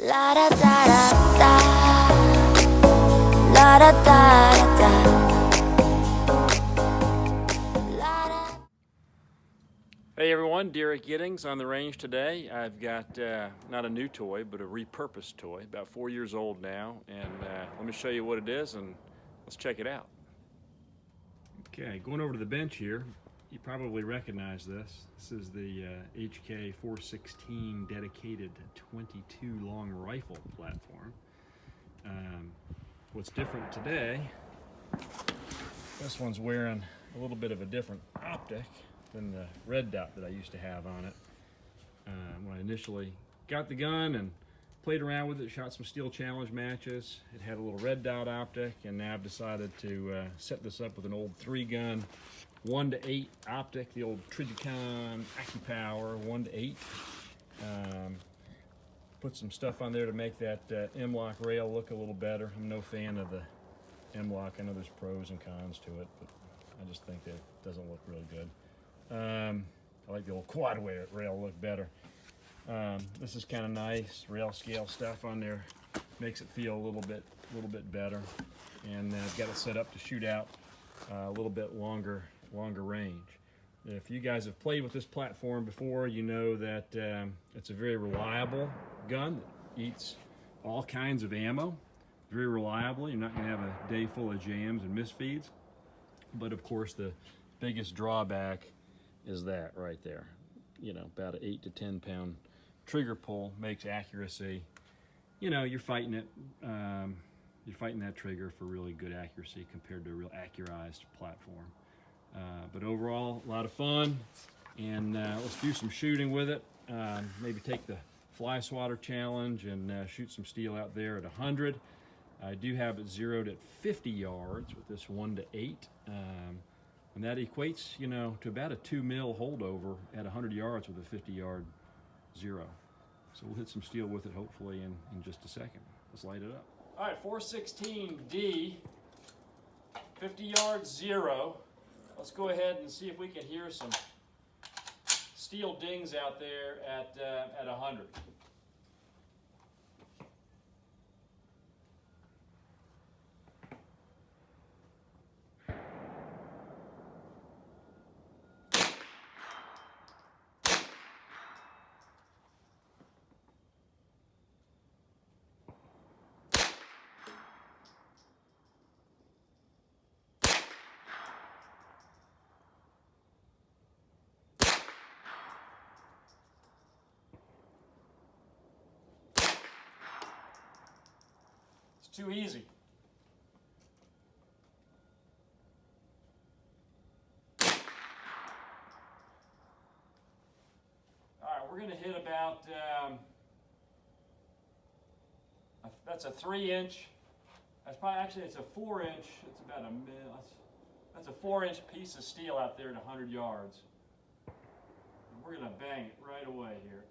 La da da da da, la da da da da. Hey everyone, Derek Giddings on the range today. I've got not a new toy, but a repurposed toy, about 4 years old now, and let me show you what it is and let's check it out. Okay, going over to the bench here, you probably recognize this. This is the HK416 dedicated 22 long rifle platform. What's different today, this one's wearing a little bit of a different optic than the red dot that I used to have on it. When I initially got the gun and played around with it, shot some steel challenge matches, it had a little red dot optic, and now I've decided to set this up with an old 3-gun 1:8 optic, the old Trijicon AccuPower 1:8. Put some stuff on there to make that M-LOK rail look a little better. I'm no fan of the M-LOK. I know there's pros and cons to it, but I just think that it doesn't look really good. I like the old quad rail look better. This is kind of nice, rail scale stuff on there, makes it feel a little bit better. And I've got it set up to shoot out a little bit longer range. If you guys have played with this platform before, you know that it's a very reliable gun that eats all kinds of ammo very reliably. You're not going to have a day full of jams and misfeeds. But of course, the biggest drawback is that right there. You know, about an 8 to 10 pound trigger pull makes accuracy. You know, you're fighting it. You're fighting that trigger for really good accuracy compared to a real accurized platform. But overall, a lot of fun, and let's do some shooting with it. Maybe take the fly swatter challenge and shoot some steel out there at 100. I do have it zeroed at 50 yards with this 1:8, and that equates, you know, to about a 2 mil holdover at 100 yards with a 50-yard zero. So we'll hit some steel with it hopefully in just a second. Let's light it up. All right, 416D, 50 yards zero. Let's go ahead and see if we can hear some steel dings out there at 100. Too easy. All right, we're going to hit about, that's a 3-inch. That's probably, actually it's a 4-inch. It's about a mil. That's a 4-inch piece of steel out there at 100 yards. And we're going to bang it right away here.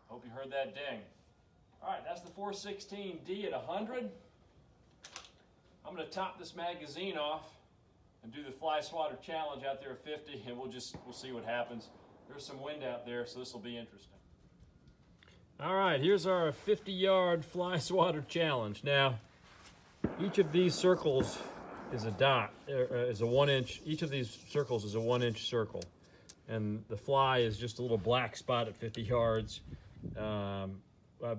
Hope you heard that ding. All right, that's the 416D at 100. I'm going to top this magazine off and do the fly swatter challenge out there at 50, and we'll see what happens. There's some wind out there, so this will be interesting. All right, here's our 50-yard fly swatter challenge. Now, each of these circles is a dot, is a 1-inch. Each of these circles is a 1-inch circle, and the fly is just a little black spot at 50 yards. I'm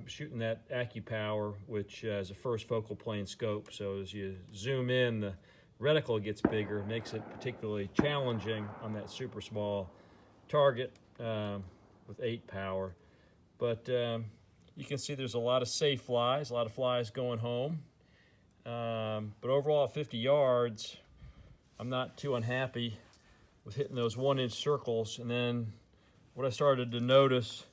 shooting that AccuPower, which is a first focal plane scope, so as you zoom in, the reticle gets bigger, makes it particularly challenging on that super small target with 8 power. But you can see there's a lot of safe flies, a lot of flies going home. But overall at 50 yards, I'm not too unhappy with hitting those 1-inch circles. And then what I started to notice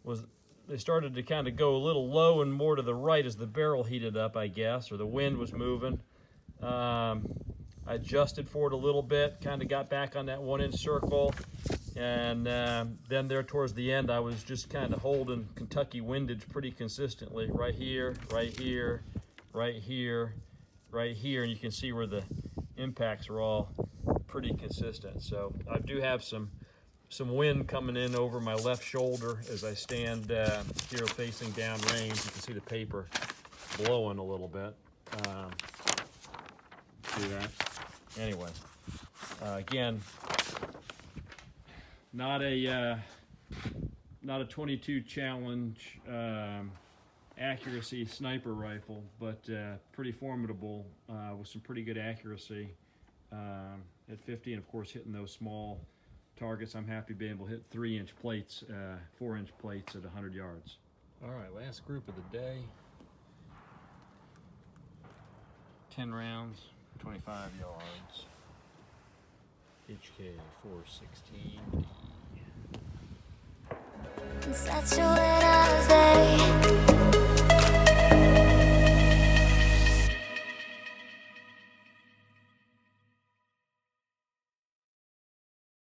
was they started to kind of go a little low and more to the right as the barrel heated up, I guess, or the wind was moving. I adjusted for it a little bit, kind of got back on that 1-inch circle, and then there towards the end I was just kind of holding Kentucky windage pretty consistently, right here, right here, right here, right here, and you can see where the impacts are all pretty consistent. So I do have some some wind coming in over my left shoulder as I stand here facing downrange. You can see the paper blowing a little bit. See that? Anyway, again, not a 22 challenge accuracy sniper rifle, but pretty formidable with some pretty good accuracy at 50, and of course hitting those small targets. I'm happy being able to hit 3-inch plates, 4-inch plates at 100 yards. All right, last group of the day. 10 rounds, 25 yards. HK416. Such a when I was there.